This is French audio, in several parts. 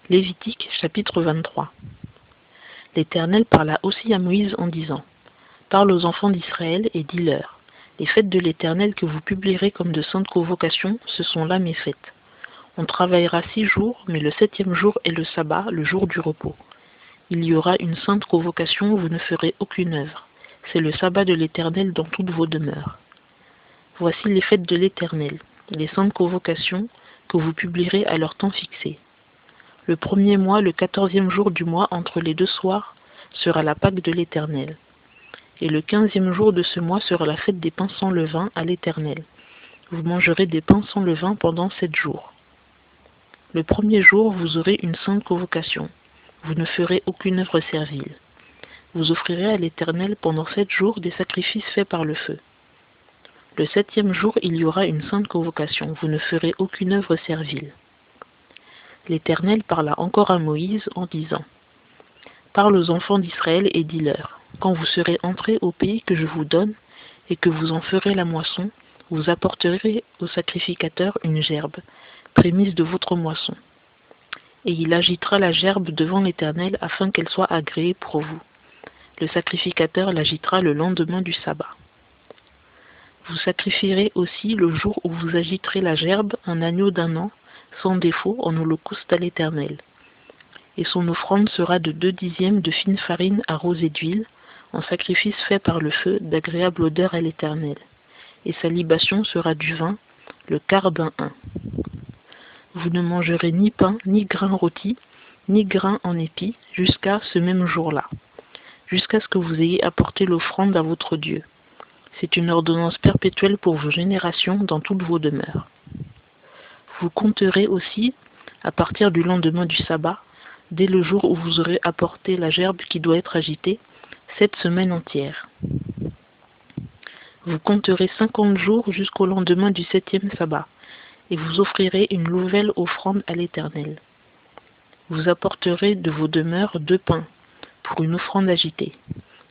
Lévitique chapitre 23. L'Éternel parla aussi à Moïse en disant: Parle aux enfants d'Israël et dis-leur: Les fêtes de l'Éternel que vous publierez comme de saintes convocations, ce sont là mes fêtes. On travaillera 6 jours, mais le 7e jour est le sabbat, le jour du repos. Il y aura une sainte convocation, vous ne ferez aucune œuvre. C'est le sabbat de l'Éternel dans toutes vos demeures. Voici les fêtes de l'Éternel, les saintes convocations que vous publierez à leur temps fixé. Le 1er mois, le 14e jour du mois, entre les 2 soirs, sera la Pâque de l'Éternel. Et le 15e jour de ce mois sera la fête des pains sans levain à l'Éternel. Vous mangerez des pains sans levain pendant 7 jours. Le 1er jour, vous aurez une sainte convocation. Vous ne ferez aucune œuvre servile. Vous offrirez à l'Éternel pendant 7 jours des sacrifices faits par le feu. Le 7e jour, il y aura une sainte convocation. Vous ne ferez aucune œuvre servile. L'Éternel parla encore à Moïse en disant: Parle aux enfants d'Israël et dis-leur: Quand vous serez entrés au pays que je vous donne, et que vous en ferez la moisson, vous apporterez au sacrificateur une gerbe, prémisse de votre moisson. Et il agitera la gerbe devant l'Éternel afin qu'elle soit agréée pour vous. Le sacrificateur l'agitera le lendemain du sabbat. Vous sacrifierez aussi le jour où vous agiterez la gerbe un agneau d'1 an, sans défaut, en holocauste à l'Éternel. Et son offrande sera de 2/10 de fine farine arrosée d'huile, en sacrifice fait par le feu, d'agréable odeur à l'Éternel. Et sa libation sera du vin, le quart d'un hin. Vous ne mangerez ni pain, ni grain rôti, ni grain en épi, jusqu'à ce même jour-là, jusqu'à ce que vous ayez apporté l'offrande à votre Dieu. C'est une ordonnance perpétuelle pour vos générations dans toutes vos demeures. Vous compterez aussi, à partir du lendemain du sabbat, dès le jour où vous aurez apporté la gerbe qui doit être agitée, 7 semaines entières. Vous compterez 50 jours jusqu'au lendemain du 7e sabbat, et vous offrirez une nouvelle offrande à l'Éternel. Vous apporterez de vos demeures 2 pains, pour une offrande agitée.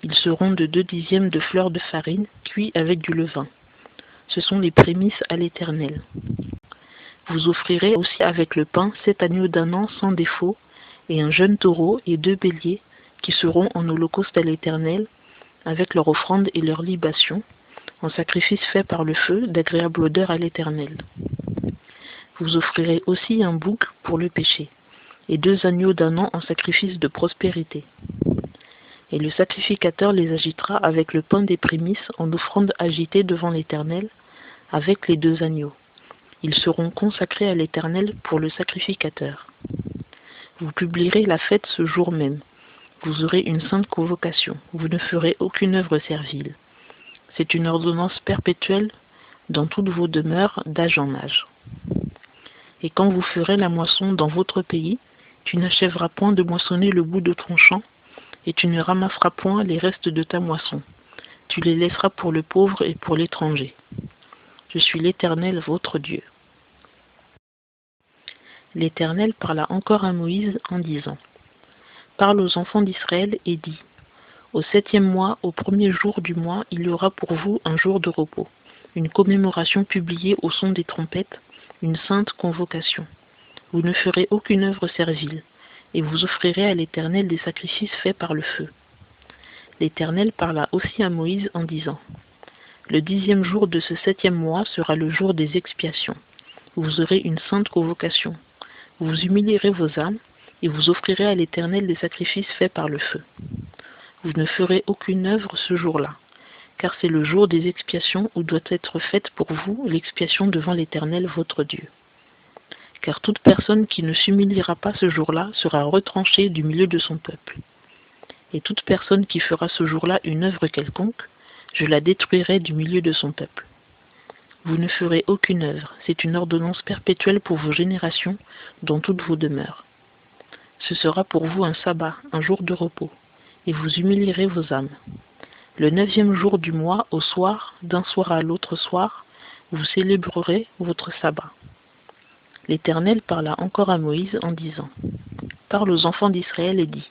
Ils seront de 2/10 de fleur de farine, cuits avec du levain. Ce sont les prémices à l'Éternel. Vous offrirez aussi avec le pain 7 agneaux d'1 an sans défaut, et un jeune taureau et 2 béliers, qui seront en holocauste à l'Éternel, avec leur offrande et leur libation, en sacrifice fait par le feu, d'agréable odeur à l'Éternel. Vous offrirez aussi un bouc pour le péché, et 2 agneaux d'1 an en sacrifice de prospérité. Et le sacrificateur les agitera avec le pain des prémices en offrande agitée devant l'Éternel, avec les 2 agneaux. Ils seront consacrés à l'Éternel pour le sacrificateur. Vous publierez la fête ce jour même. Vous aurez une sainte convocation. Vous ne ferez aucune œuvre servile. C'est une ordonnance perpétuelle dans toutes vos demeures d'âge en âge. Et quand vous ferez la moisson dans votre pays, tu n'achèveras point de moissonner le bout de ton champ, et tu ne ramasseras point les restes de ta moisson. Tu les laisseras pour le pauvre et pour l'étranger. Je suis l'Éternel, votre Dieu. L'Éternel parla encore à Moïse en disant: Parle aux enfants d'Israël et dis: Au 7e mois, au 1er jour du mois, il y aura pour vous un jour de repos, une commémoration publiée au son des trompettes, une sainte convocation. Vous ne ferez aucune œuvre servile, et vous offrirez à l'Éternel des sacrifices faits par le feu. L'Éternel parla aussi à Moïse en disant: Le 10e jour de ce 7e mois sera le jour des expiations. Vous aurez une sainte convocation. Vous humilierez vos âmes, et vous offrirez à l'Éternel des sacrifices faits par le feu. Vous ne ferez aucune œuvre ce jour-là, car c'est le jour des expiations où doit être faite pour vous l'expiation devant l'Éternel votre Dieu. Car toute personne qui ne s'humiliera pas ce jour-là sera retranchée du milieu de son peuple. Et toute personne qui fera ce jour-là une œuvre quelconque, je la détruirai du milieu de son peuple. Vous ne ferez aucune œuvre, c'est une ordonnance perpétuelle pour vos générations dans toutes vos demeures. Ce sera pour vous un sabbat, un jour de repos, et vous humilierez vos âmes. Le 9e jour du mois, au soir, d'un soir à l'autre soir, vous célébrerez votre sabbat. L'Éternel parla encore à Moïse en disant: Parle aux enfants d'Israël et dis: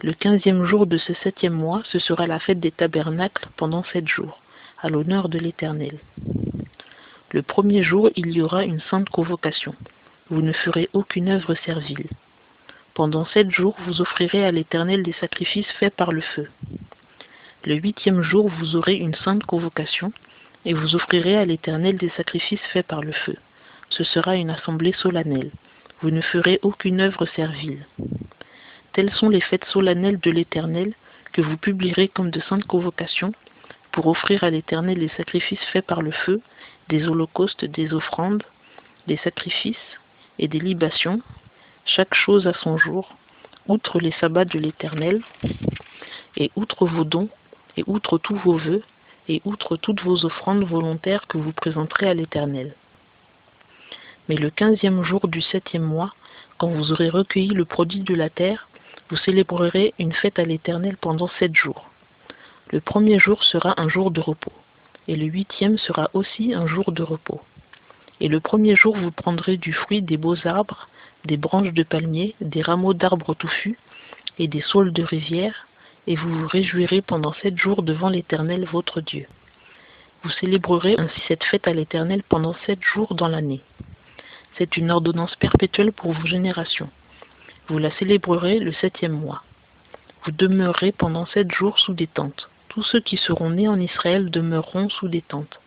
Le 15e jour de ce 7e mois, ce sera la fête des tabernacles pendant 7 jours, à l'honneur de l'Éternel. Le 1er jour, il y aura une sainte convocation. Vous ne ferez aucune œuvre servile. Pendant 7 jours, vous offrirez à l'Éternel des sacrifices faits par le feu. Le 8e jour, vous aurez une sainte convocation, et vous offrirez à l'Éternel des sacrifices faits par le feu. Ce sera une assemblée solennelle. Vous ne ferez aucune œuvre servile. Telles sont les fêtes solennelles de l'Éternel, que vous publierez comme de saintes convocations, pour offrir à l'Éternel des sacrifices faits par le feu, des holocaustes, des offrandes, des sacrifices et des libations, chaque chose à son jour, outre les sabbats de l'Éternel, et outre vos dons, et outre tous vos vœux, et outre toutes vos offrandes volontaires que vous présenterez à l'Éternel. Mais le 15e jour du 7e mois, quand vous aurez recueilli le produit de la terre, vous célébrerez une fête à l'Éternel pendant 7 jours. Le 1er jour sera un jour de repos, et le 8e sera aussi un jour de repos. Et le 1er jour vous prendrez du fruit des beaux arbres, des branches de palmier, des rameaux d'arbres touffus, et des saules de rivière, et vous vous réjouirez pendant 7 jours devant l'Éternel votre Dieu. Vous célébrerez ainsi cette fête à l'Éternel pendant 7 jours dans l'année. C'est une ordonnance perpétuelle pour vos générations. Vous la célébrerez le 7e mois. Vous demeurerez pendant 7 jours sous des tentes. Tous ceux qui seront nés en Israël demeureront sous des tentes,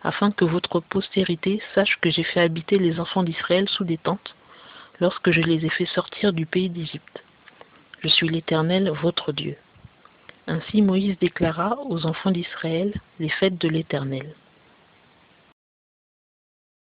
afin que votre postérité sache que j'ai fait habiter les enfants d'Israël sous des tentes, lorsque je les ai fait sortir du pays d'Égypte. Je suis l'Éternel, votre Dieu. Ainsi Moïse déclara aux enfants d'Israël les fêtes de l'Éternel.